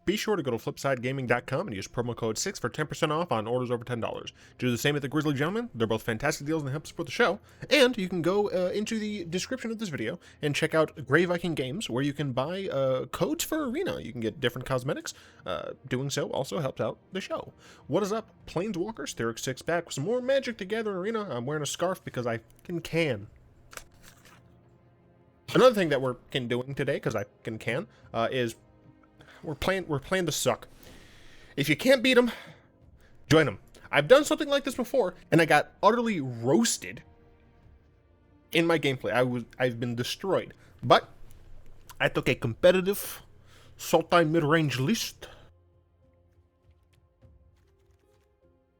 be sure to go to flipsidegaming.com and use promo code 6 for 10% off on orders over $10. Do the same at the Grizzly Gentleman. They're both fantastic deals and help support the show. And you can go into the description of this video and check out Grey Viking Games, where you can buy codes for Arena. You can get different cosmetics. Doing so also helps out the show. What is up, Planeswalkers? Therox 6 back with some more Magic to Gather Arena. I'm wearing a scarf because I can. Another thing that we're doing today, because I can, is we're playing to suck. If you can't beat them, join them. I've done something like this before, and I got utterly roasted in my gameplay. I've been destroyed. But I took a competitive Sultai Midrange list,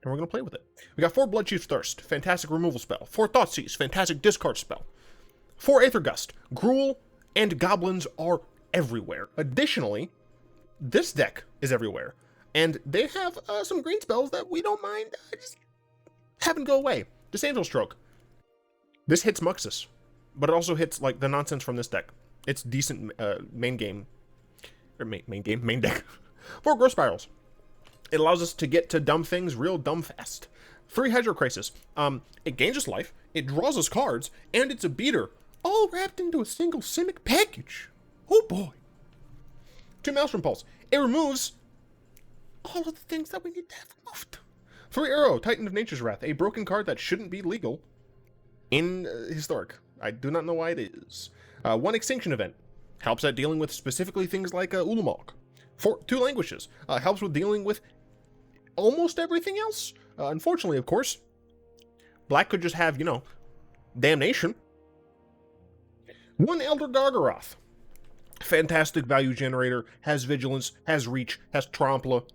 and we're gonna play with it. We got 4 Bloodchief Thirst, fantastic removal spell. 4 Thoughtseize, fantastic discard spell. 4 Aether Gust. Gruul and goblins are everywhere. Additionally, this deck is everywhere. And they have some green spells that we don't mind just having go away. Disdainful Stroke. This hits Muxus, but it also hits like the nonsense from this deck. It's decent main deck. 4 Growth Spirals. It allows us to get to dumb things real dumb fast. 3 Hydroid Krasis. It gains us life, it draws us cards, and it's a beater. All wrapped into a single Simic package. Oh boy. 2 Maelstrom Pulse. It removes all of the things that we need to have removed. 3 Arrow, Titan of Nature's Wrath. A broken card that shouldn't be legal in Historic. I do not know why it is. 1 Extinction Event. Helps at dealing with specifically things like Ulamog. 2 Languishes. Helps with dealing with almost everything else. Unfortunately, of course, Black could just have, Damnation. 1 Elder Gargaroth. Fantastic value generator, has vigilance, has reach, has trample,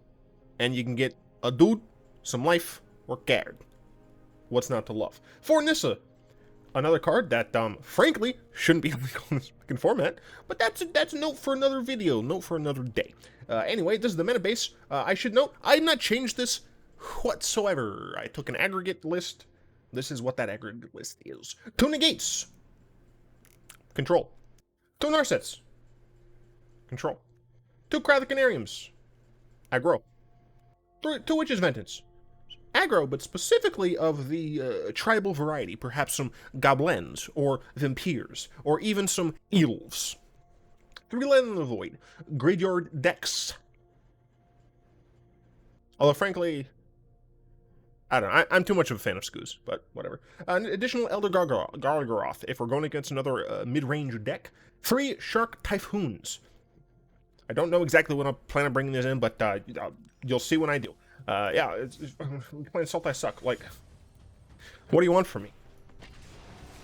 and you can get a dude, some life, or card. What's not to love? 4 Nissa. Another card that, frankly, shouldn't be illegal in this fucking format, but that's a note for another video, note for another day. Anyway, this is the meta base. I should note, I have not changed this whatsoever. I took an aggregate list. This is what that aggregate list is. 2 Negates. Control. 2 Narsets. Control. 2 Carnariums. Aggro. 2 Witch's Vengeance. Aggro, but specifically of the tribal variety. Perhaps some goblins, or vampires, or even some elves. 3 Land in the Void. Graveyard decks. Although, frankly, I don't know. I'm too much of a fan of Skoos, but whatever. An additional Elder Gargaroth, if we're going against another mid-range deck. 3 Shark Typhoons. I don't know exactly when I plan on bringing this in, but you'll see when I do. Yeah, it's playing Sultai suck. Like, what do you want from me?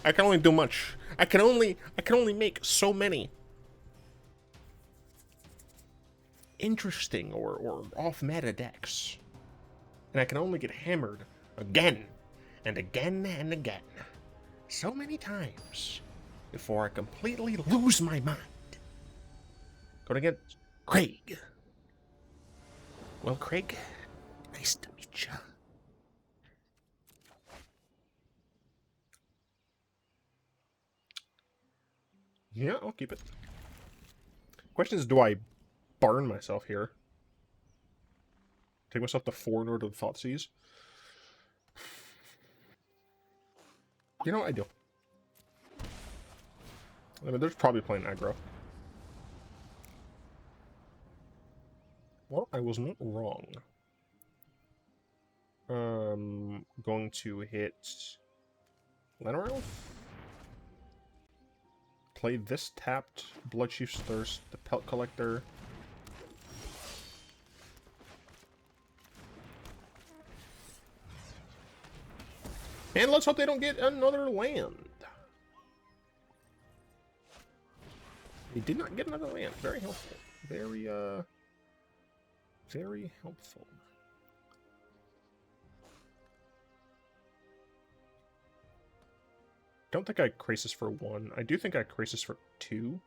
I can only do much. I can only make so many interesting or off-meta decks. And I can only get hammered again and again and again. So many times before I completely lose my mind. Going against Craig. Well, Craig, nice to meet you. Yeah, I'll keep it. Question is, do I burn myself here? Take myself to 4 in order to Thoughtseize? I do. I mean, there's probably playing aggro. Well, I was not wrong. Going to hit Languish. Play this tapped Bloodchief's Thirst, the Pelt Collector. And let's hope they don't get another land. They did not get another land. Very helpful. Very helpful. Don't think I Krasis for 1. I do think I Krasis for 2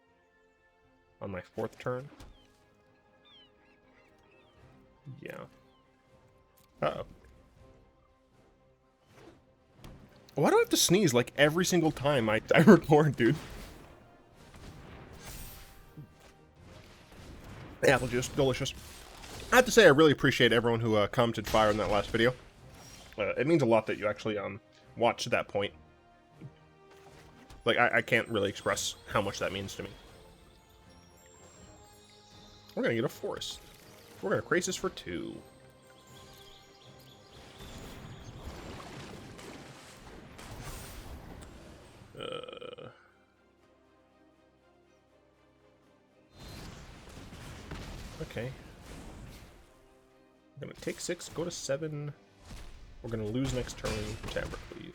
on my 4th turn. Yeah. Uh-oh. Why do I have to sneeze like every single time I record, dude? Apple juice, delicious. I have to say, I really appreciate everyone who commented fire in that last video. It means a lot that you actually watched to that point. Like, I can't really express how much that means to me. We're gonna get a forest. We're gonna Krasis for 2. Okay. We're gonna take 6, go to 7. We're gonna lose next turn to Evercleave.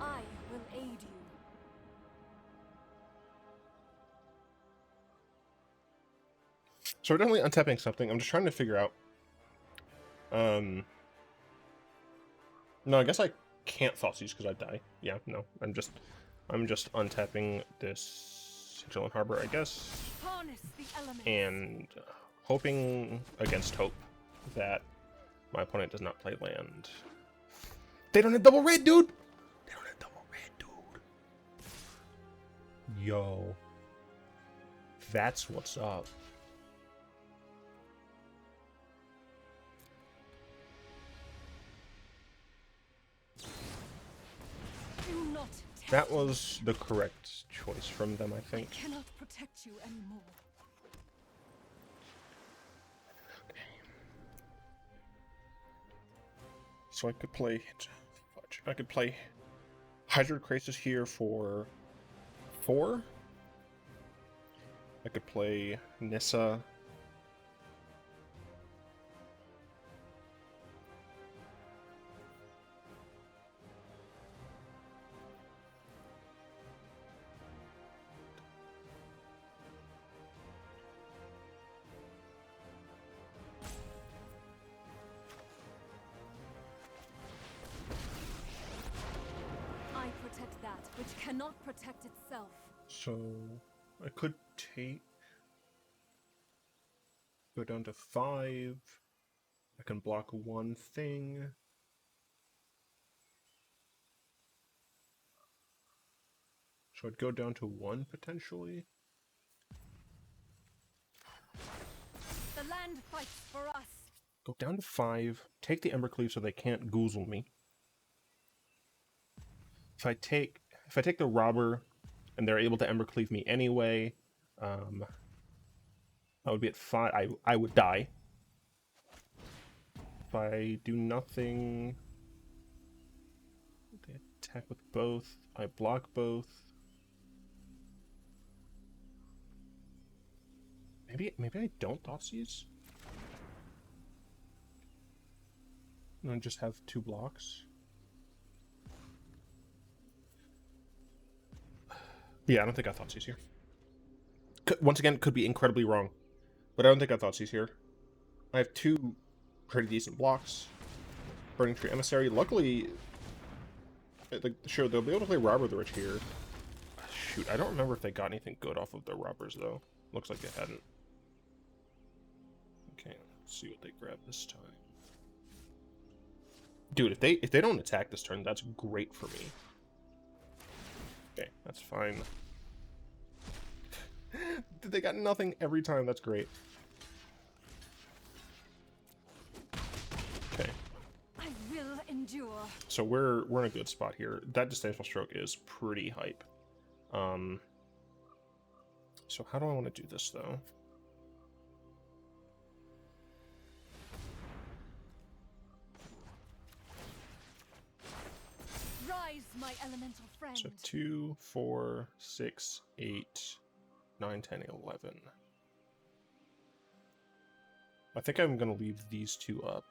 I will aid you. So we're definitely untapping something. I'm just trying to figure out. No, I guess I can't Thoughtseize because I die. Yeah, no, I'm just untapping this Hinterland Harbor, I guess, and hoping against hope that my opponent does not play land. They don't have double red, dude. They don't have double red, dude. Yo, that's what's up. That was the correct choice from them, I think. I cannot protect you anymore. Okay. So I could play... Fudge. I could play Hydroid Krasis here for 4. I could play Nissa. Which cannot protect itself. So I could take, go down to 5. I can block 1 thing. So I'd go down to 1 potentially. The land fights for us. Go down to 5. Take the Embercleave so they can't goozle me. If I take the Robber, and they're able to Embercleave me anyway, I would be at 5. I would die. If I do nothing, they attack with both. I block both. Maybe I don't Thoughtseize? And I just have 2 blocks. Yeah, I don't think I Thoughtseize here. Once again, could be incredibly wrong, but I don't think I Thoughtseize here. I have 2 pretty decent blocks. Burning Tree Emissary. Luckily, like, sure, they'll be able to play Robber the Rich here. Shoot, I don't remember if they got anything good off of their Robbers, though. Looks like they hadn't. Okay, let's see what they grab this time. Dude, if they don't attack this turn, that's great for me. Okay, that's fine. They got nothing every time. That's great. Okay. I will endure. So we're in a good spot here. That Disdainful Stroke is pretty hype. So how do I want to do this though? Rise, my elemental friend. So 2, 4, 6, 8, 9, 10, 11. I think I'm going to leave these 2 up.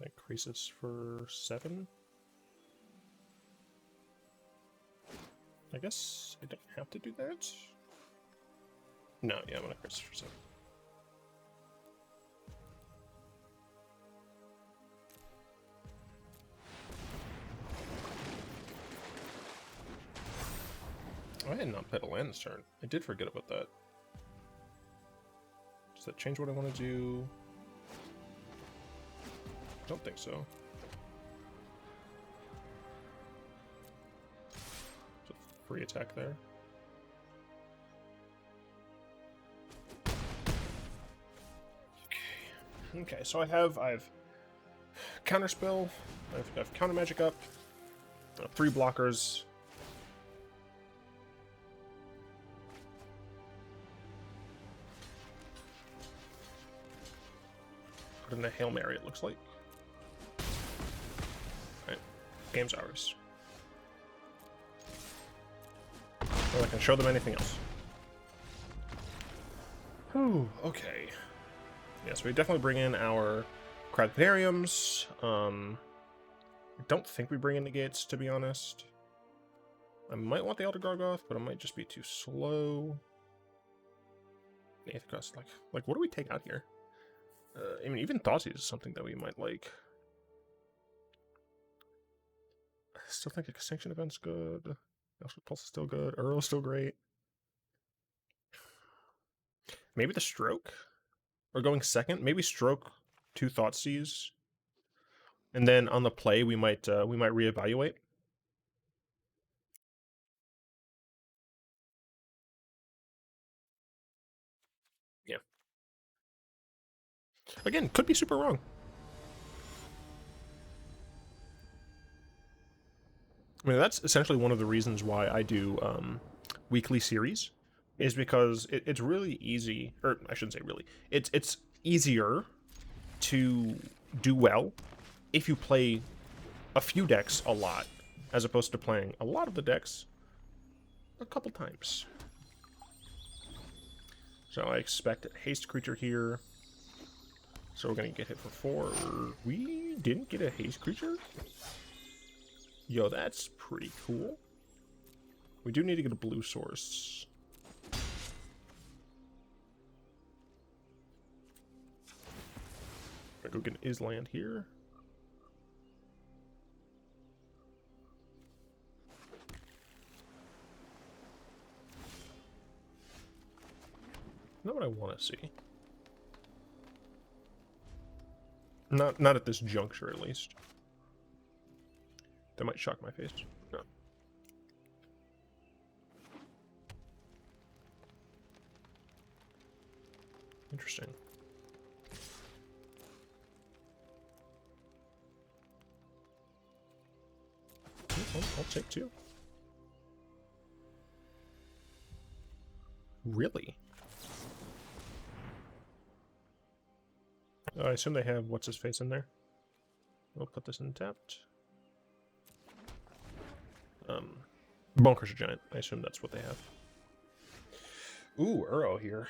That Krasis for 7. I guess I don't have to do that. No, yeah, I'm gonna Chris for a second. I had not played a land this turn. I did forget about that. Does that change what I want to do? I don't think so. It's a free attack there. Okay, so I've counterspell, I've counter magic up, 3 blockers. Put in a Hail Mary, it looks like. Alright, game's ours. Well, I can show them anything else. Whew, okay. Yeah, so we definitely bring in our Carnariums. I don't think we bring in Negates, to be honest. I might want the Elder Gargaroth, but it might just be too slow. Aether Gust, like what do we take out here? I mean, even Thoughtseize is something that we might like. I still think Extinction Event's good. Maelstrom Pulse is still good. Earl's still great. Maybe the Stroke? Or going second? Maybe Stroke 2 Thoughtseize. And then on the play we might reevaluate. Yeah. Again, could be super wrong. I mean, that's essentially one of the reasons why I do weekly series, is because it's really easy, or I shouldn't say really, it's easier to do well if you play a few decks a lot, as opposed to playing a lot of the decks a couple times. So I expect a haste creature here. So we're gonna get hit for 4. We didn't get a haste creature? Yo, that's pretty cool. We do need to get a blue source. I'm gonna go get an Island here. Not what I want to see. Not at this juncture, at least. That might shock my face. No. Interesting. I'll take 2. Really? I assume they have what's-his-face in there. We'll put this in tapped. Bunkers Giant. I assume that's what they have. Ooh, Uro here.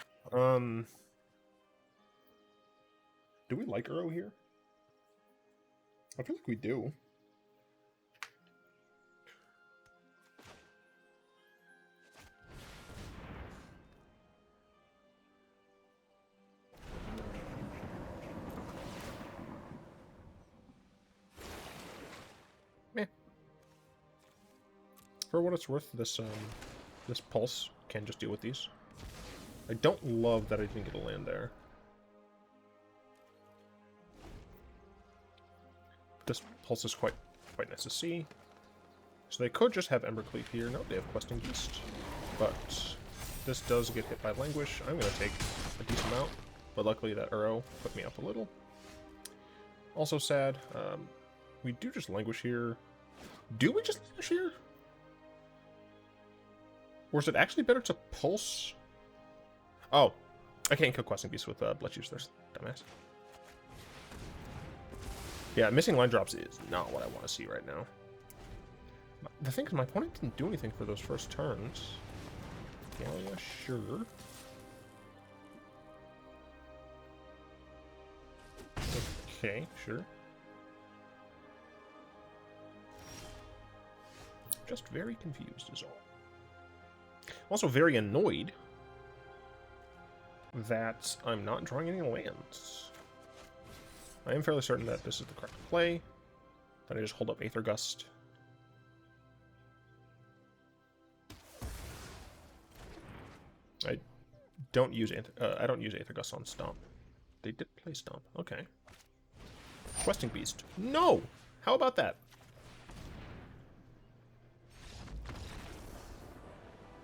Do we like Uro here? I feel like we do. For what it's worth, this Pulse can just deal with these. I don't love that I didn't get a land there. This Pulse is quite nice to see. So they could just have Embercleave here. No, they have Questing Beast. But this does get hit by Languish. I'm going to take a decent amount. But luckily that Uro put me up a little. Also sad. We do just Languish here. Do we just Languish here? Or is it actually better to Pulse? Oh, I can't kill Questing Beast with Bloodchief. There's dumbass. Yeah, missing line drops is not what I want to see right now. The thing is, my opponent didn't do anything for those first turns. Gallia, sure. Okay, sure. Just very confused is all. Also very annoyed that I'm not drawing any lands. I am fairly certain that this is the correct play. Then I just hold up Aether Gust. I don't use Aether Gust on Stomp. They did play Stomp. Okay. Questing Beast. No! How about that?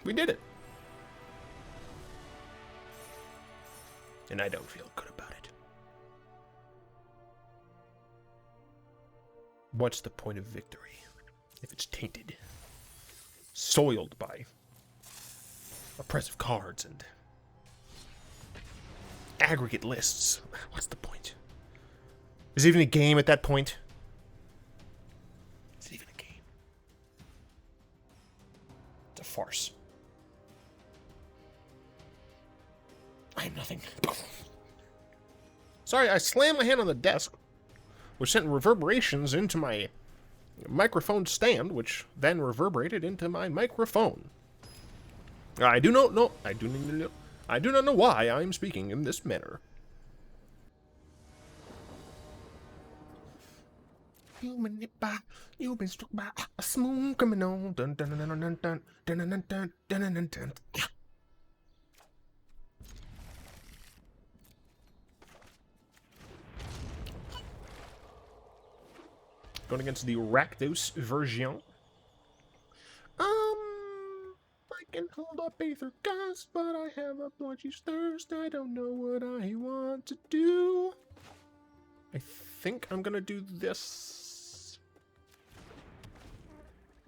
We did it! And I don't feel good about it. What's the point of victory if it's tainted, soiled by oppressive cards and aggregate lists? What's the point? Is it even a game at that point? Is it even a game? It's a farce. I am nothing. Sorry, I slammed my hand on the desk, which sent reverberations into my microphone stand, which then reverberated into my microphone. I do not know why I am speaking in this manner. You've been struck by a smooth criminal. Dun, dun, dun, dun, dun, dun, dun, dun, dun, dun, dun, dun. Going against the Rakdos version. I can hold up Aether Gust, but I have a Bloodchief's Thirst. I don't know what I want to do. I think I'm gonna do this.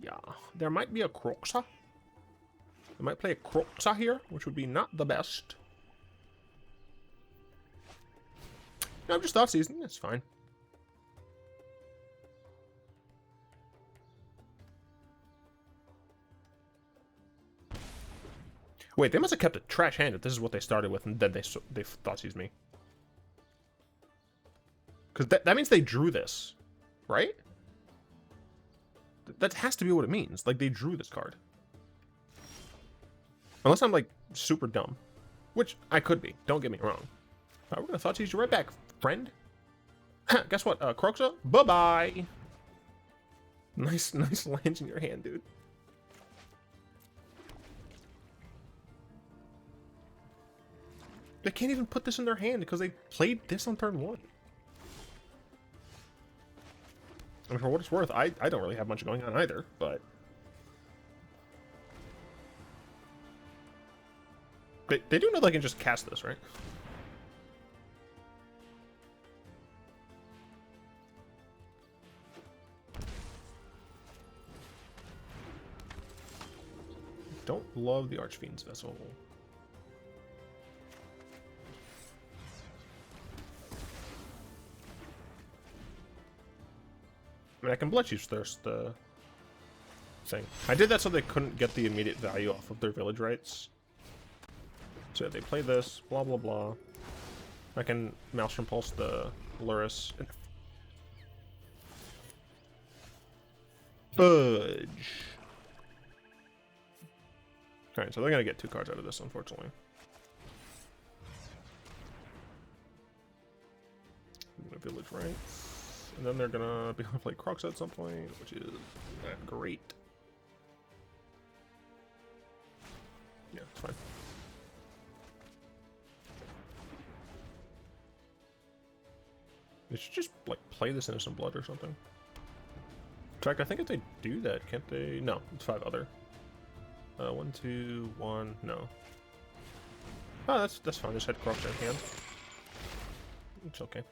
Yeah, there might be a Proce. I might play a Proce here, which would be not the best. No, I'm just Thoughtseizing. That's fine. Wait, they must have kept a trash hand if this is what they started with, and then they Thoughtseize me. Because that means they drew this, right? That has to be what it means. Like, they drew this card. Unless I'm, like, super dumb. Which I could be. Don't get me wrong. We're going to Thoughtseize you right back, friend. Guess what? Proce? Bye-bye. Nice lands in your hand, dude. They can't even put this in their hand because they played this on turn 1. I mean, for what it's worth, I don't really have much going on either, but... They do know they can just cast this, right? Don't love the Archfiend's Vessel. I mean, I can Bloodchief's Thirst the thing. I did that so they couldn't get the immediate value off of their village rights. So they play this, blah blah blah. I can Maelstrom Pulse the Luris. Fudge. Alright, so they're gonna get 2 cards out of this, unfortunately. Village rights. And then they're gonna be able to play Proce at some point, which is not great. Yeah, it's fine. They should just, like, play this Innocent Blood or something. In fact, I think if they do that, can't they? No, it's 5 other. 1, 2, 1, no. Oh, that's fine. Just had Proce in hand. It's okay.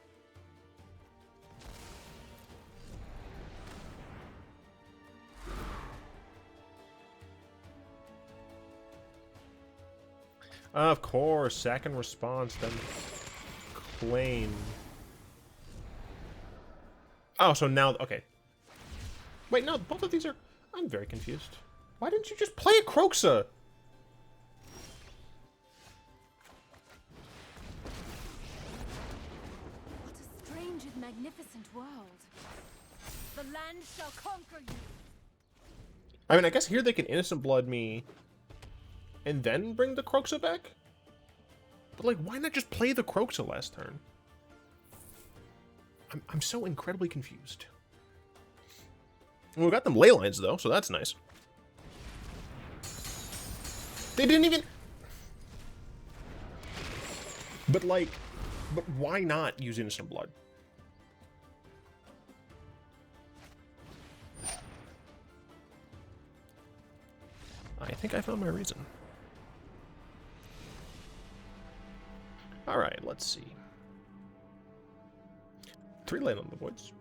Of course, sack and response, then claim. Oh, so now, okay. Wait, no, both of these are... I'm very confused. Why didn't you just play a Proce? What a strange and magnificent world. The land shall conquer you. I mean, I guess here they can Innocent Blood me and then bring the Kroxa back? But, like, why not just play the Kroxa last turn? I'm so incredibly confused. Well, we got them Leylines, though, so that's nice. They didn't even... But, like... But why not use Innocent Blood? I think I found my reason. Alright, let's see. 3 land on the Voids.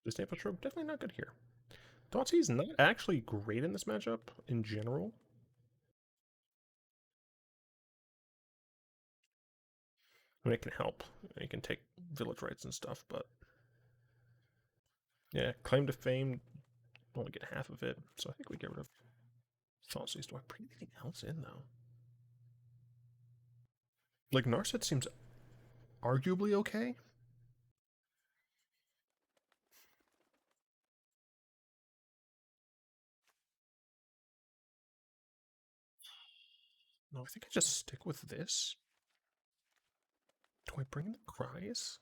Disdainful Stroke, definitely not good here. Thoughtseize is not actually great in this matchup in general. I mean, it can help. You can take village rights and stuff, but... Yeah, Claim to Fame, only get half of it, so I think we get rid of Thoughtseize. Do I bring anything else in, though? Like, Narset seems arguably okay. No, I think I just stick with this. Do I bring in the Cries?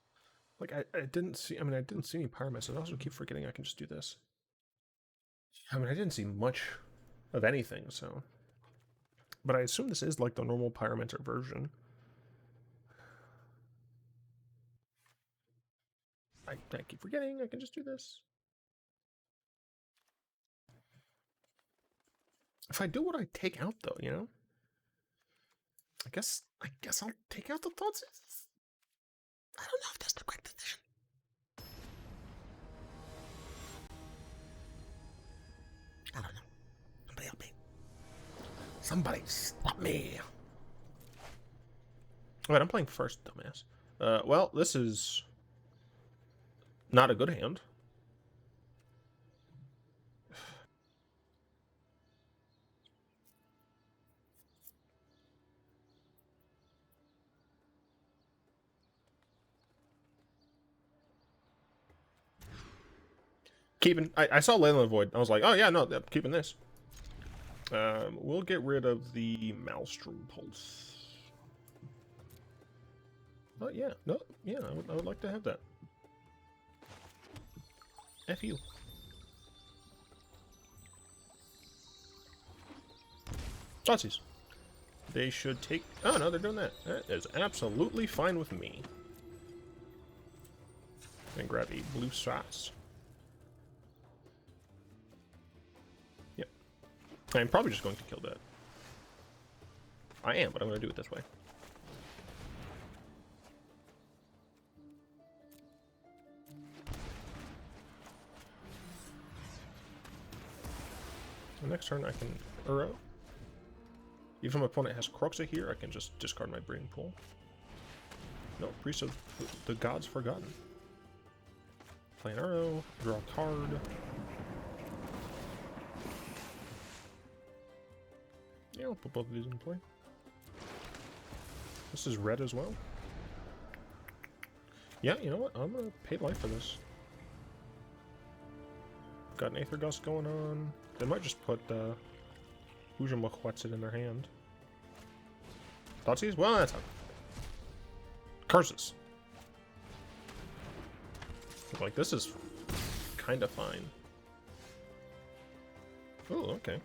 Like, I didn't see, I mean, I didn't see any Pyromancer. I also keep forgetting I can just do this. I mean, I didn't see much of anything, so. But I assume this is like the normal Pyromancer version. I keep forgetting I can just do this. If I do what I take out, though, you know? I guess I'll take out the Thoughtseize. I don't know if that's the correct decision. I don't know. Somebody help me. Somebody stop me. Alright, I'm playing first, dumbass. Well, this is not a good hand. I saw Leyline Void. I was like, oh yeah, no, I'm keeping this. We'll get rid of the Maelstrom Pulse. Oh yeah, no, yeah, I would like to have that. F you. Thoughtseize. They should take... Oh no, they're doing that. That is absolutely fine with me. And grab a blue sauce. Yep. I'm probably just going to kill that. I am, but I'm going to do it this way. The next turn I can Uro. Even if my opponent has Kroxa here, I can just discard my Breeding Pool. No, Priest of the Gods Forgotten. Play an Uro, draw a card. Yeah, I'll put both of these in play. This is red as well. Yeah, you know what? I'm gonna pay life for this. Got an Aether Gust going on. They might just put It in their hand. Thoughtseize? Well, that's not. Curses. Like, this is kind of fine. Oh, okay.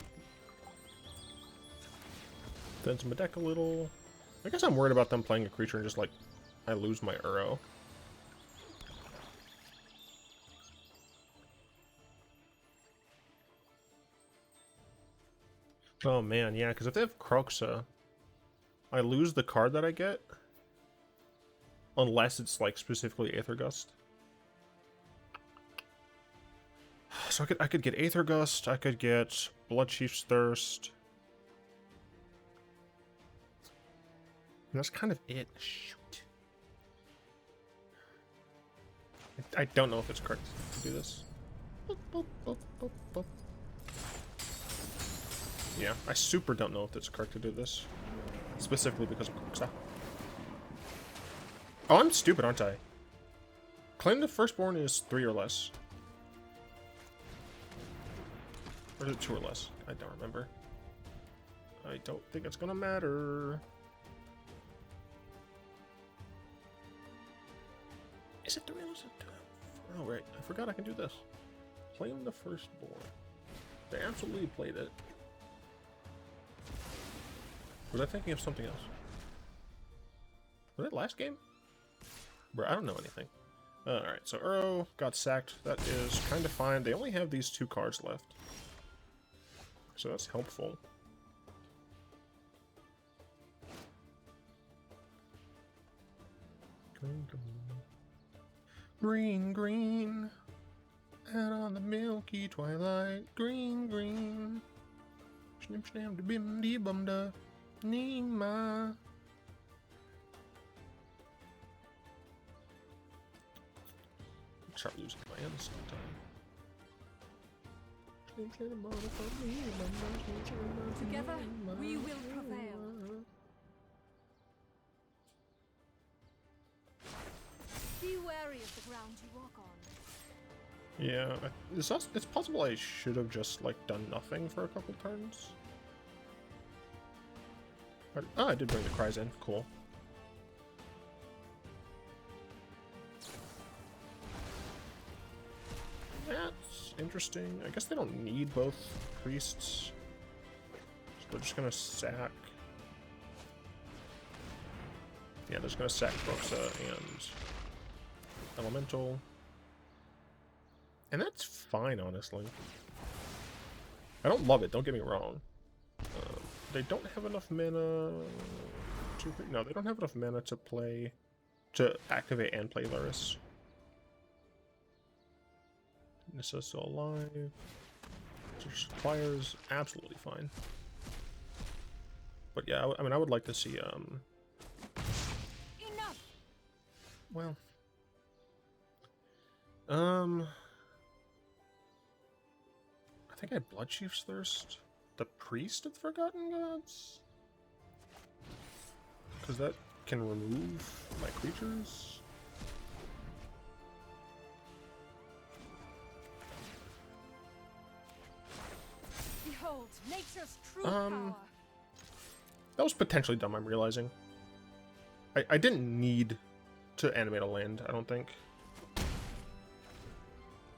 Thins my deck a little. I guess I'm worried about them playing a creature and just, like, I lose my Uro. Oh man, yeah, because if they have Kroxa, I lose the card that I get. Unless it's, like, specifically Aether Gust. So I could get Aether Gust, I could get Bloodchief's Thirst. And that's kind of it. Shoot. I don't know if it's correct to do this. Boop, boop, boop, boop, boop. Yeah, I super don't know if it's correct to do this. Specifically because of Proce. Oh, I'm stupid, aren't I? Claim the firstborn is 3 or less. Or is it 2 or less? I don't remember. I don't think it's gonna matter. Is it 3 or less? Oh, right. I forgot I can do this. Claim the firstborn. They absolutely played it. Was I thinking of something else? Was that last game? Bro, I don't know anything. Alright, so Uro got sacked. That is kind of fine. They only have these 2 cards left. So that's helpful. Green, green. Green, green. Out on the milky twilight. Green, green. Snip, snap, da bim, dee bum da. Nima. Start losing my end sometime. Together, we will prevail. Be wary of the ground you walk on. Yeah, it's possible I should have just like done nothing for a couple turns. But, oh, I did bring the cries in. Cool. That's interesting. I guess they don't need both priests. So they're just gonna sack. Yeah, they're just gonna sack Proce and Elemental. And that's fine, honestly. I don't love it, don't get me wrong. They don't have enough mana to... No, they don't have enough mana to play... to activate and play Luris. Nissa's still alive. Supplier's absolutely fine. But yeah, I mean, I would like to see, Enough. Well... I think I had Bloodchief's Thirst. The Priest of the Forgotten Gods? Because that can remove my creatures. Behold, nature's true power. That was potentially dumb, I'm realizing. I didn't need to animate a land, I don't think.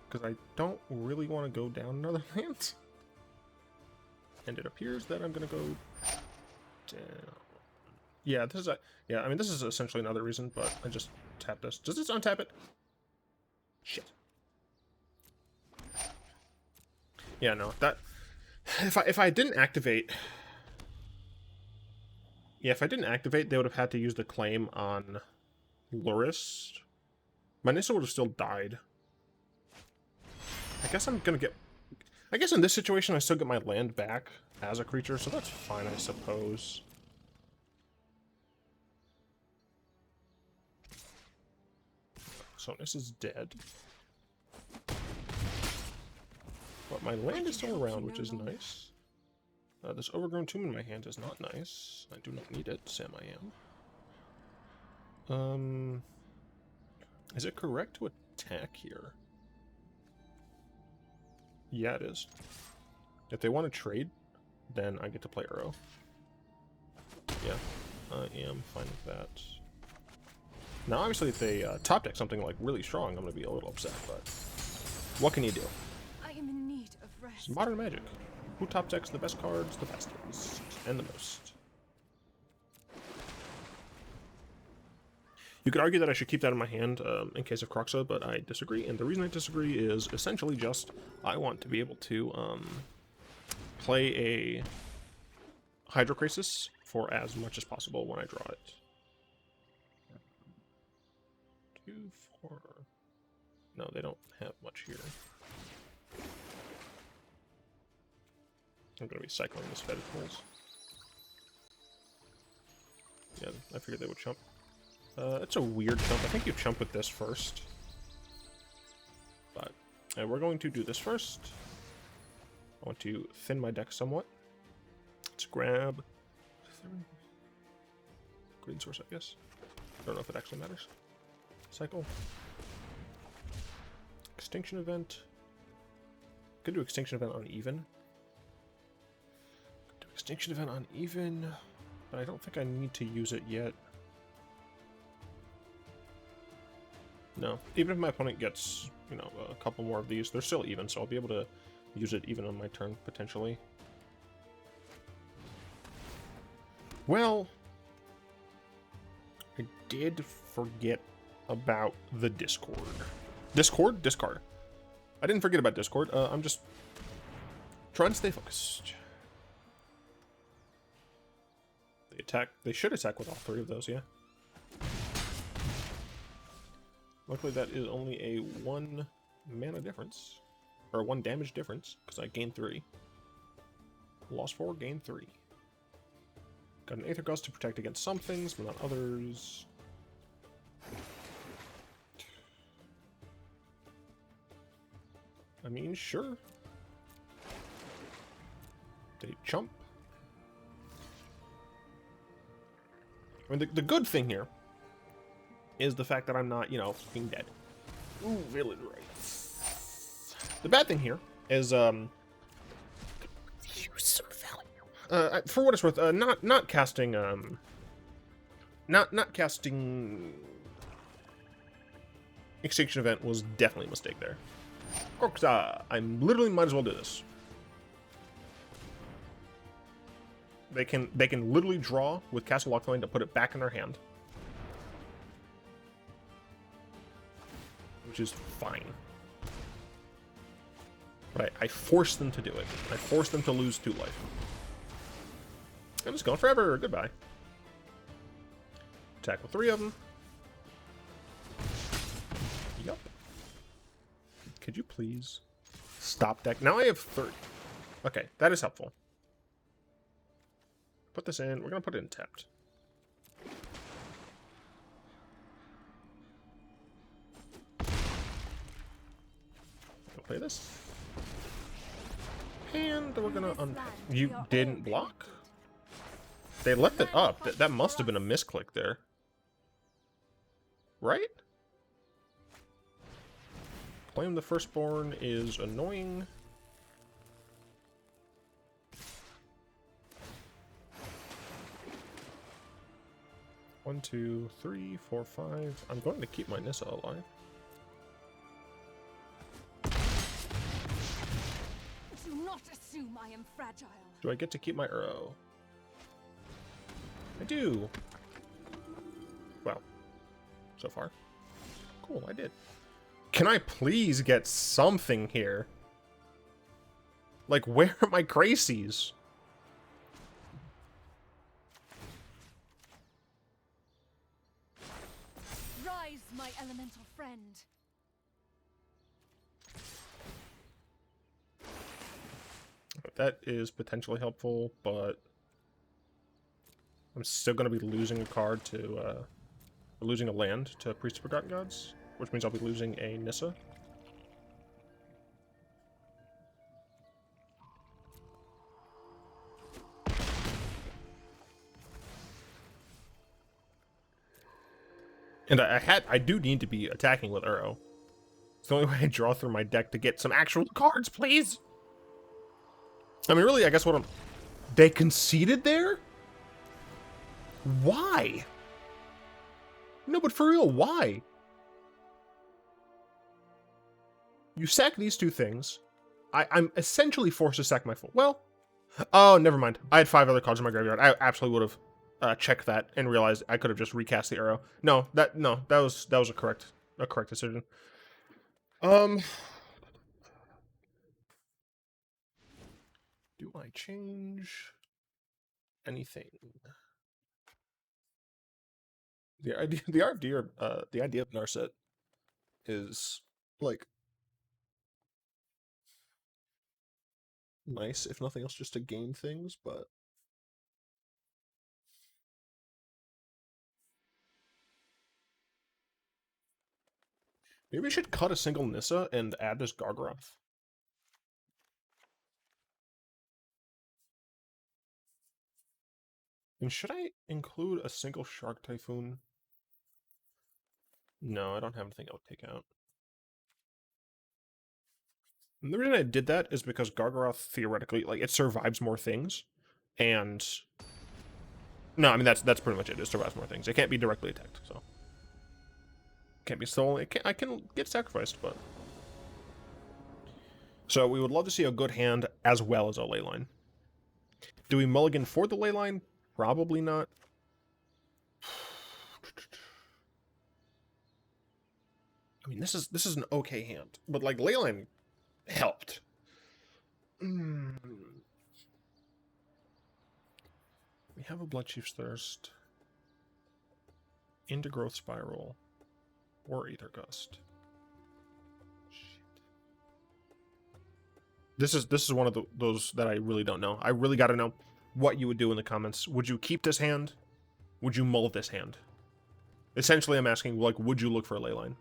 Because I don't really want to go down another land. And it appears that I'm going to go down. Yeah, this is I mean, this is essentially another reason, but I just tapped this. Does this untap it? Shit. Yeah, no, that... If I didn't activate... Yeah, if I didn't activate, they would have had to use the claim on Luris. My Nissa would have still died. I guess I'm gonna get... I guess in this situation I still get my land back as a creature, so that's fine, I suppose. So this is dead. But my land is still around, which is nice. This Overgrown Tomb in my hand is not nice. I do not need it, Sam I am. Is it correct to attack here? Yeah, it is. If they want to trade, then I get to play Uro. Yeah, I am fine with that. Now, obviously, if they top deck something like really strong, I'm going to be a little upset, but what can you do? I am in need of rest. It's modern Magic. Who top decks the best cards the fastest and the most? You could argue that I should keep that in my hand in case of Proce, but I disagree, and the reason I disagree is essentially just I want to be able to play a Hydroid Krasis for as much as possible when I draw it. 2, 4... No, they don't have much here. I'm going to be cycling this Fetid Pools. Yeah, I figured they would chump. It's a weird chump. I think you chump with this first. But we're going to do this first. I want to thin my deck somewhat. Let's grab green source, I guess. I don't know if it actually matters. Cycle. Extinction Event. Could do Extinction Event on even. Could do Extinction Event on even, but I don't think I need to use it yet. No, even if my opponent gets, you know, a couple more of these, they're still even, so I'll be able to use it even on my turn, potentially. Well, I did forget about the Discord. Discord? Discard. I didn't forget about Discord. I'm just trying to stay focused. They attack. They should attack with all three of those, yeah. Luckily, that is only a 1 mana difference. Or 1 damage difference, because I gained 3. Lost 4, gained 3. Got an Aether Gust to protect against some things, but not others. I mean, sure. They chump. I mean, the good thing here is the fact that I'm not, you know, being dead. Ooh, Village Rites. The bad thing here is, use some value. For what it's worth, not casting, not casting Extinction Event was definitely a mistake there. I literally might as well do this. They can literally draw with Castle Lockline to put it back in their hand, which is fine. But I forced them to do it. I forced them to lose 2 life. I'm just going forever. Goodbye. Attack with 3 of them. Yup. Could you please stop deck? Now I have 30. Okay, that is helpful. Put this in. We're going to put it in tapped. We'll play this. And we're going to untap. You didn't block? They left it up. That must have been a misclick there. Right? Claim the Firstborn is annoying. One, 2, 3, 4, 5. I'm going to keep my Nissa alive. Do not assume I am fragile. Do I get to keep my Uro? I do. Well, so far. Cool, I did. Can I please get something here? Like, where are my Krasis? Rise, my elemental friend. That is potentially helpful, but I'm still going to be losing a card to, losing a land to Priest of Forgotten Gods, which means I'll be losing a Nissa. And I do need to be attacking with Uro. It's the only way I draw through my deck to get some actual cards, please. I mean, really, I guess they conceded there? Why? No, but for real, why? You sack these 2 things. I'm essentially forced to sack my full. Well, oh, never mind. I had 5 other cards in my graveyard. I absolutely would have checked that and realized I could have just recast the Uro. No, that was a correct decision. Do I change anything? The idea of Narset is like nice, if nothing else, just to gain things, but maybe we should cut a single Nissa and add this Gargaroth. And should I include a single Shark Typhoon? No, I don't have anything I would take out. And the reason I did that is because Gargaroth theoretically, like, it survives more things, and no, I mean that's pretty much it. It survives more things. It can't be directly attacked, so can't be stolen. I can get sacrificed, but so we would love to see a good hand as well as a Leyline. Do we mulligan for the Leyline? Probably not. I mean, this is an okay hand, but like Leyline helped. We have a Bloodchief's Thirst, into Growth Spiral, or Aether Gust. Shit. This is one of those that I really don't know. I really got to know what you would do in the comments. Would you keep this hand? Would you mull this hand? Essentially, I'm asking, like, would you look for a Leyline?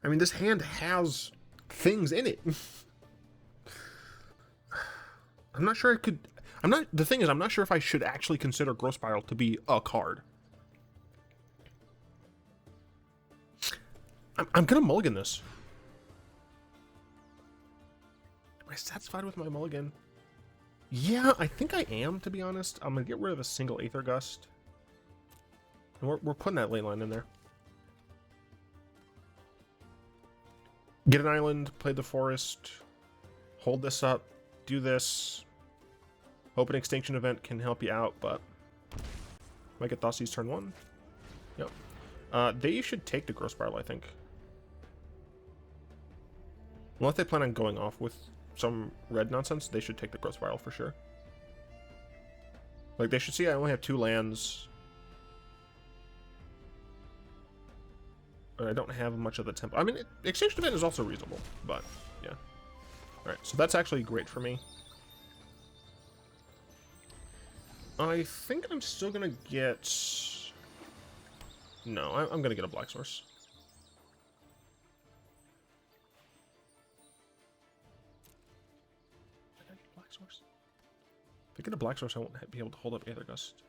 I mean, this hand has things in it. I'm not sure I could... The thing is, I'm not sure if I should actually consider Growth Spiral to be a card. I'm gonna mulligan this. Am I satisfied with my mulligan? Yeah, I think I am, to be honest. I'm gonna get rid of a single Aether Gust. And we're putting that Leyline in there. Get an island, play the forest, hold this up, do this. Hope an Extinction Event can help you out, but might get Thoughtseize turn 1. Yep. They should take the Growth Spiral, I think. Unless they plan on going off with some red nonsense, they should take the Growth Spiral for sure. Like, they should see I only have 2 lands. But I don't have much of the tempo. I mean, Extinction Event is also reasonable, but yeah. Alright, so that's actually great for me. I think I'm still gonna get... No, I'm gonna get a Black Source. Did I get Black Source? If I get a Black Source, I won't be able to hold up Aether Gust.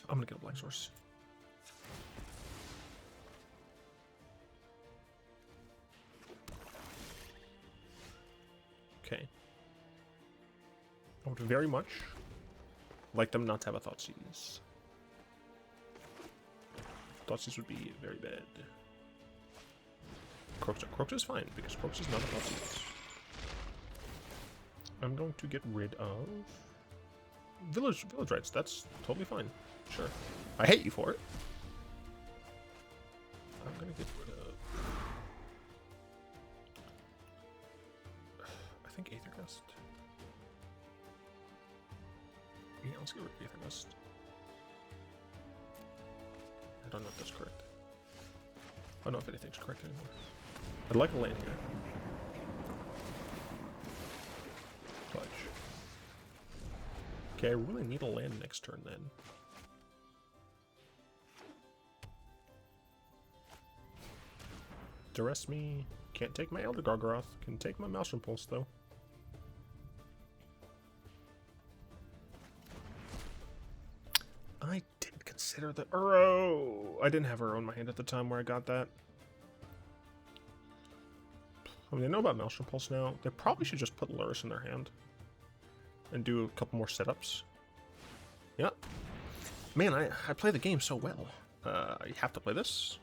I'm gonna get a Black Source. Okay. I would very much like them not to have a Thoughtseize. Thoughtseize would be very bad. Croaks is fine, because Croaks is not a Thoughtseize. I'm going to get rid of Village Rights. That's totally fine. Sure. I hate you for it. I'm gonna get rid of... I think Aether Gust. Yeah, let's get rid of Aether Gust. I don't know if that's correct. I don't know if anything's correct anymore. I'd like a land here. Fudge. Okay, I really need a land next turn then. Duress me. Can't take my Elder Gargaroth. Can take my Maelstrom Pulse though. I did consider the Uro. I didn't have Uro in my hand at the time where I got that. I mean, they know about Maelstrom Pulse now. They probably should just put Lurrus in their hand. And do a couple more setups. Yep. Man, I play the game so well. You have to play this.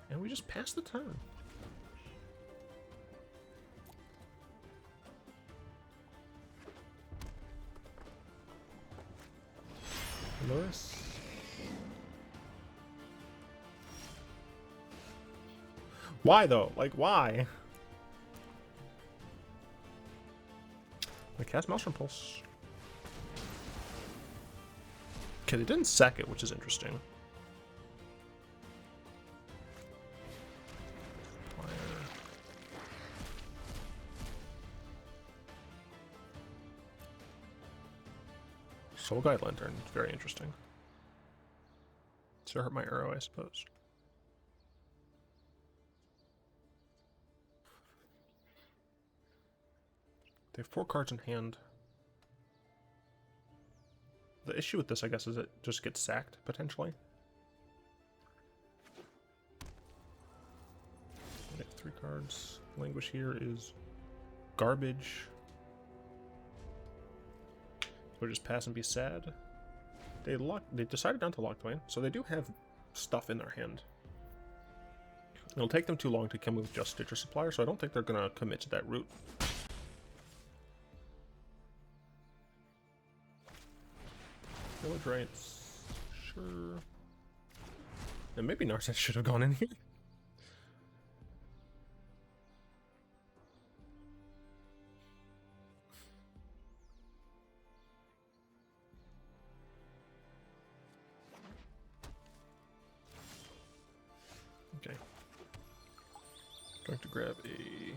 And we just passed the turn. Lewis. Why though? Like, why? I cast Maelstrom Pulse. Okay, they didn't sack it, which is interesting. Soul Guide Lantern, very interesting. So hurt my arrow, I suppose. They have 4 cards in hand. The issue with this, I guess, is it just gets sacked, potentially. They have 3 cards. Languish here is garbage. Or just pass and be sad. They decided not to lock Dwayne, so they do have stuff in their hand. It'll take them too long to come with just Stitcher Supplier, so I don't think they're gonna commit to that route. Village rights, sure. And maybe Narset should have gone in here. Okay. Going to grab a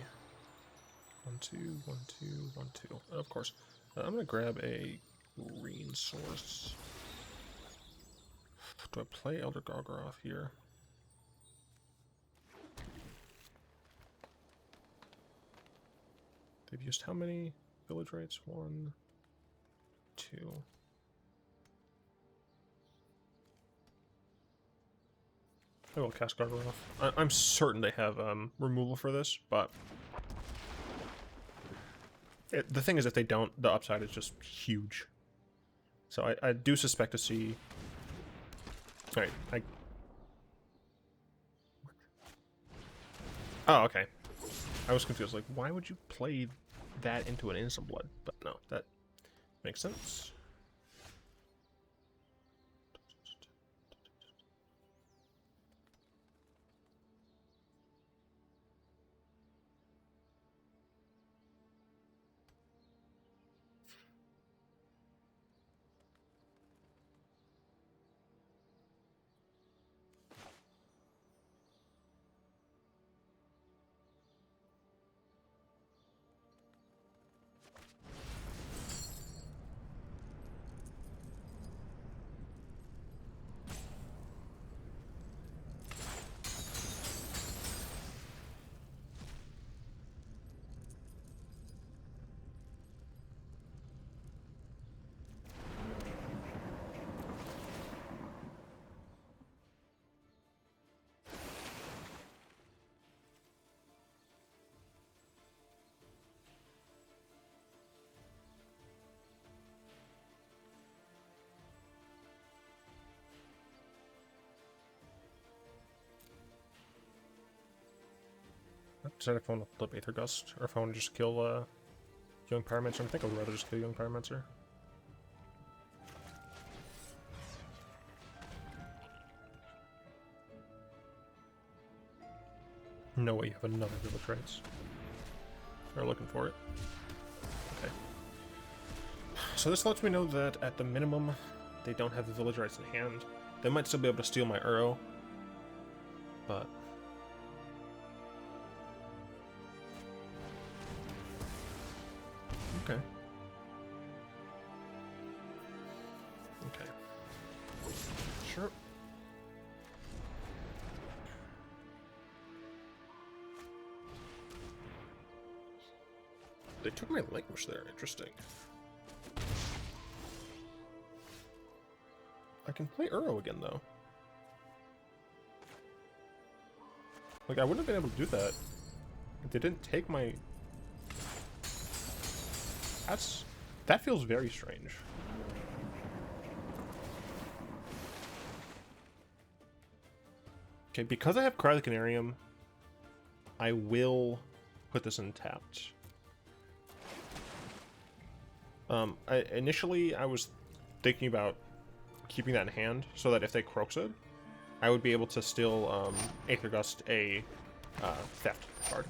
1/2, 1/2, 1/2. Of course. I'm gonna grab a green source. Do I play Elder Gargaroth here? They've used how many village rights? 1, 2. I will cast Gargaroth. I'm certain they have removal for this, but the thing is, if they don't, the upside is just huge. So I do suspect to see. All right, Oh, okay. I was confused. Like, why would you play that into an Instant Blood? But no, that makes sense. Decide if I want to flip Aether Gust, or if I want to just kill Young Pyromancer. I think I would rather just kill Young Pyromancer. No way you have another Village Rights. They're looking for it. Okay. So this lets me know that at the minimum, they don't have the Village Rights in hand. They might still be able to steal my Uro, but okay. Okay. Sure. They took my Languish there. Interesting. I can play Uro again, though. Like, I wouldn't have been able to do that if they didn't take my... That feels very strange. Okay, because I have Cry the Carnarium, I will put this in tapped. Initially, I was thinking about keeping that in hand so that if they Croaks it, I would be able to still Aether Gust a Theft card.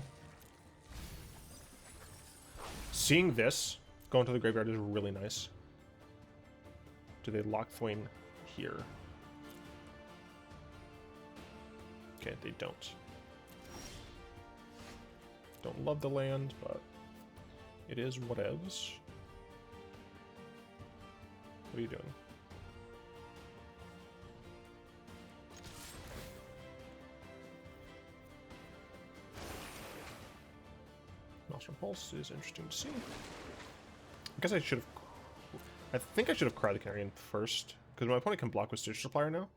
Seeing this go into the graveyard is really nice. Do they lock Thwain here? Okay, they don't. Don't love the land, but it is whatevs. What are you doing? Maelstrom Pulse is interesting to see. I guess I should have... I think I should have cried the Carnarium first, because my opponent can block with Stitch Supplier now.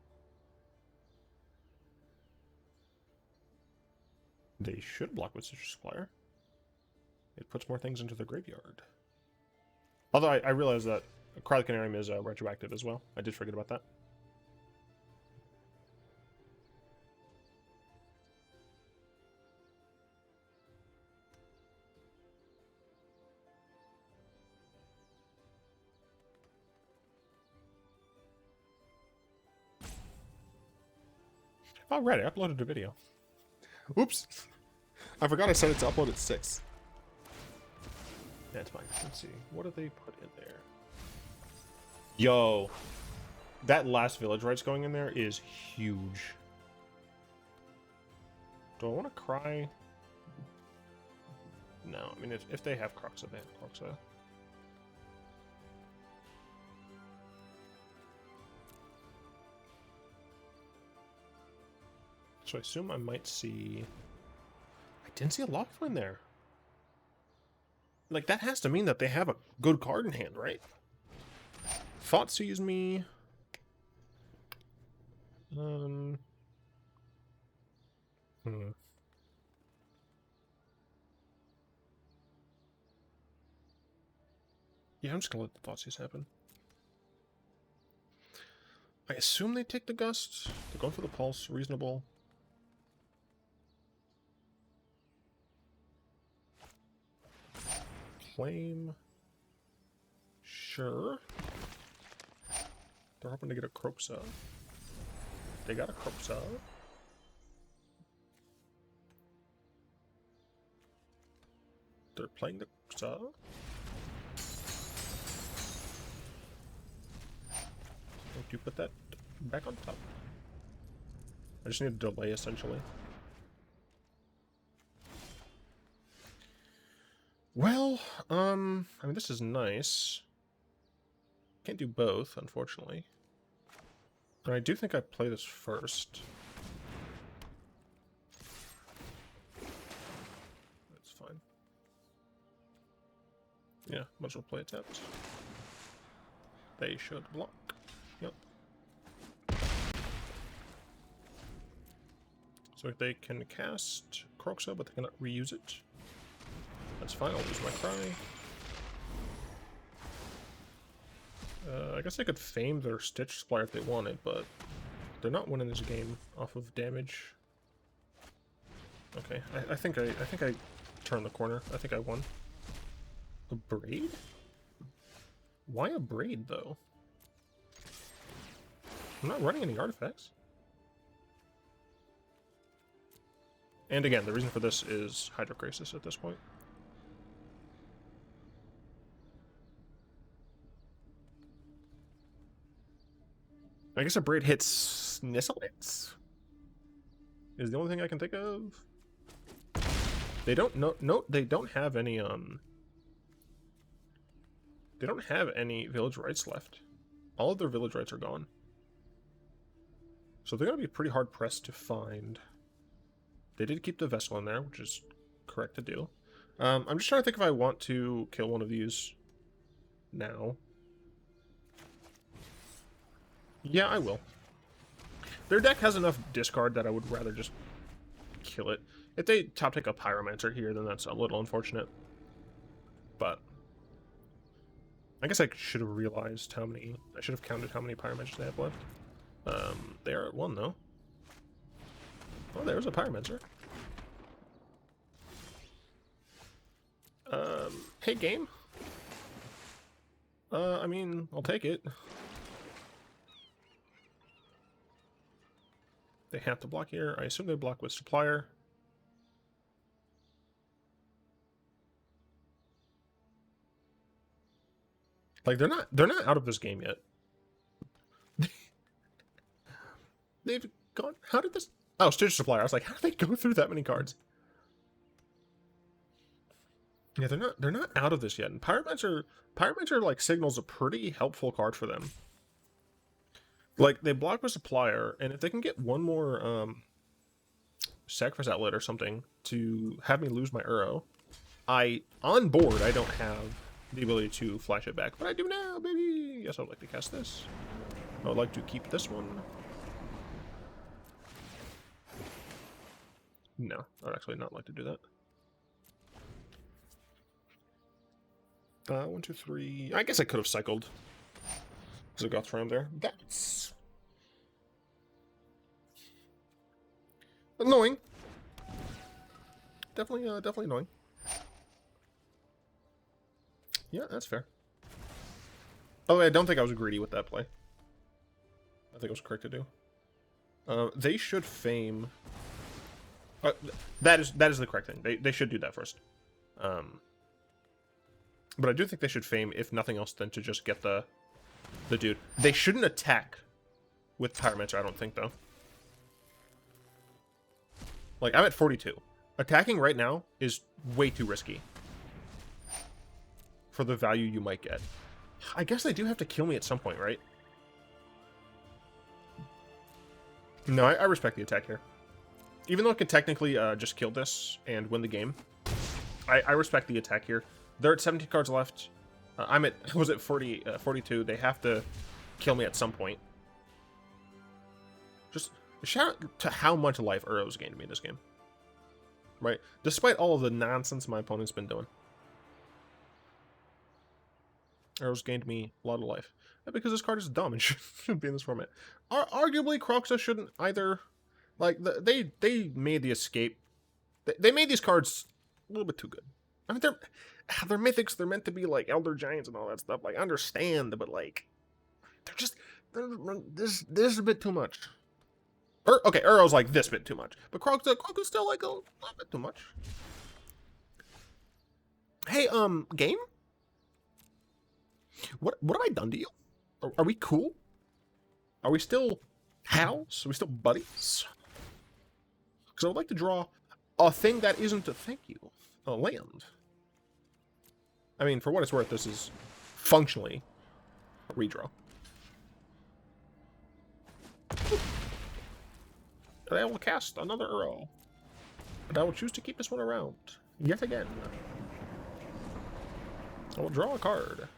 They should block with Stitch Supplier. It puts more things into the graveyard. Although I realize that Cry the Carnarium is retroactive as well. I did forget about that. Oh, right, I uploaded a video. Oops. I forgot I set it to upload at 6. That's fine. Let's see. What do they put in there? Yo. That last village rights going in there is huge. Do I want to cry? No. I mean, if they have Croxa, they have Croxa. So I assume I might see... I didn't see a Lockful in there. Like, that has to mean that they have a good card in hand, right? Thoughtseize me. Yeah, I'm just gonna let the Thoughtseize happen. I assume they take the Gust. They're going for the Pulse. Reasonable. Flame. Sure. They're hoping to get a Croxa. They got a Croxa. They're playing the Croxa. Don't you put that back on top? I just need a delay, essentially. Well, I mean, this is nice. Can't do both, unfortunately. And I do think I play this first. That's fine. Yeah, might as well play it tapped. They should block. Yep. So they can cast Croxa, but they cannot reuse it. That's fine, I'll use my Cry. I guess they could Fame their Stitch Supplier if they wanted, but they're not winning this game off of damage. Okay, I think I turned the corner. I think I won. A Braid? Why a Braid, though? I'm not running any artifacts. And again, the reason for this is Hydroid Krasis at this point. I guess a Braid hits Nissa is the only thing I can think of. They don't they don't have any they don't have any village rights left. All of their village rights are gone. So they're gonna be pretty hard pressed to find. They did keep the Vessel in there, which is correct to do. I'm just trying to think if I want to kill one of these now. Yeah, I will. Their deck has enough discard that I would rather just kill it. If they top take a Pyromancer here, then that's a little unfortunate. But I guess I should have realized how many... I should have counted how many Pyromancers they have left. They are at 1, though. Oh, there's a Pyromancer. Hey, game. I mean, I'll take it. They have to block here. I assume they block with Supplier. Like, they're not out of this game yet. They've gone... How did this... Oh, Stitch Supplier. I was like, how did they go through that many cards? Yeah, they're not out of this yet. And Pyromancer like signals a pretty helpful card for them. Like, they block with Supplier, and if they can get one more Sacrifice Outlet or something to have me lose my Uro, on board, I don't have the ability to flash it back, but I do now, baby. Yes, I would like to cast this. I would like to keep this one. No, I'd actually not like to do that. 1, 2, 3. I guess I could have cycled Zagoth Triome there. That's annoying. Definitely annoying. Yeah, that's fair. Oh, I don't think I was greedy with that play. I think it was correct to do. They should fame. That is the correct thing. They should do that first. But I do think they should fame, if nothing else, than to just get the dude. They shouldn't attack with Pyromancer, I don't think, though. Like, I'm at 42. Attacking right now is way too risky for the value you might get. I guess they do have to kill me at some point, right? No, I respect the attack here. Even though it could technically just kill this and win the game, I respect the attack here. They're at 17 cards left. I'm at, was it 42? They have to kill me at some point. Just shout out to how much life Uro's gained me in this game. Right? Despite all of the nonsense my opponent's been doing. Uro's gained me a lot of life. Because this card is dumb and shouldn't be in this format. Arguably, Kroxa shouldn't either. Like, they made the escape. They made these cards a little bit too good. I mean, they're mythics. They're meant to be like Elder Giants and all that stuff. Like, I understand, but like, this is a bit too much. Okay, Uro's like this bit too much, but Kroxa's still like a little bit too much. Hey, game? What have I done to you? Are we cool? Are we still pals? Are we still buddies? Because I would like to draw a thing that isn't a thank you, a land. I mean, for what it's worth, this is functionally a redraw. And I will cast another Uro. But I will choose to keep this one around. Yet again. I will draw a card.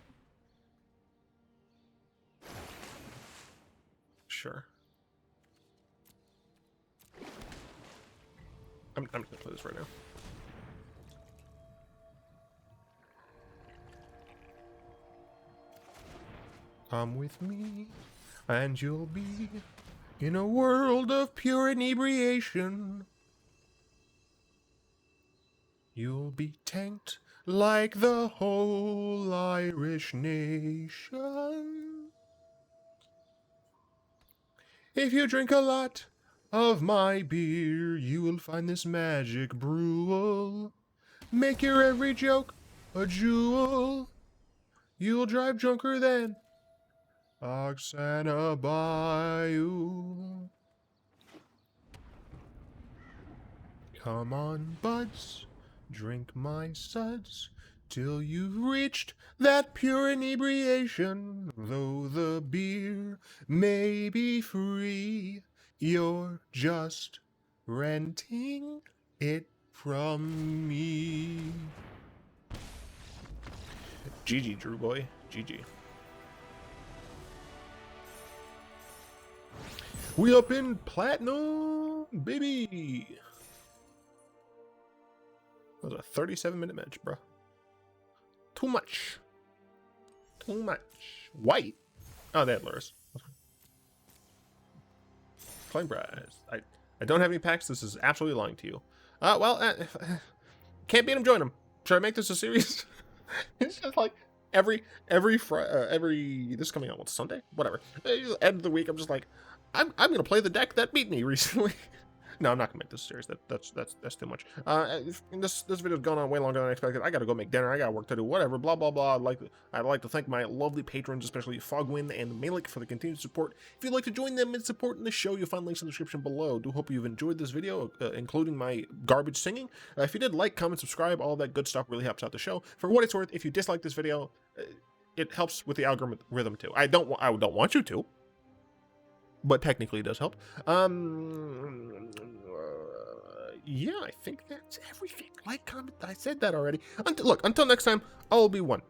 Sure. I'm just gonna play this right now. Come with me, and you'll be in a world of pure inebriation. You'll be tanked like the whole Irish nation. If you drink a lot of my beer, you will find this magic brewl. Make your every joke a jewel. You'll drive drunker than Oksana Bayou. Come on, buds, drink my suds, till you've reached that pure inebriation. Though the beer may be free, you're just renting it from me. GG, Drew boy. GG. We up in platinum, baby. That was a 37-minute match, bro. Too much. Too much. White. Oh, they had lures. Flame Prize. I don't have any packs. This is absolutely lying to you. Can't beat them, join them. Should I make this a series? It's just like every this is coming out, what's Sunday? Whatever. End of the week, I'm just like, I'm gonna play the deck that beat me recently. No, I'm not gonna make this serious. That's too much. This video's gone on way longer than I expected. I gotta go make dinner. I got work to do. Whatever. Blah blah blah. I'd like to thank my lovely patrons, especially Fogwind and Malik, for the continued support. If you'd like to join them in supporting the show, you'll find links in the description below. Do hope you've enjoyed this video, including my garbage singing. If you did, like, comment, subscribe. All that good stuff really helps out the show. For what it's worth, if you dislike this video, it helps with the algorithm too. I don't want you to, but technically it does help. Yeah, I think that's everything. Like, comment, I said that already. Until next time, I'll be one.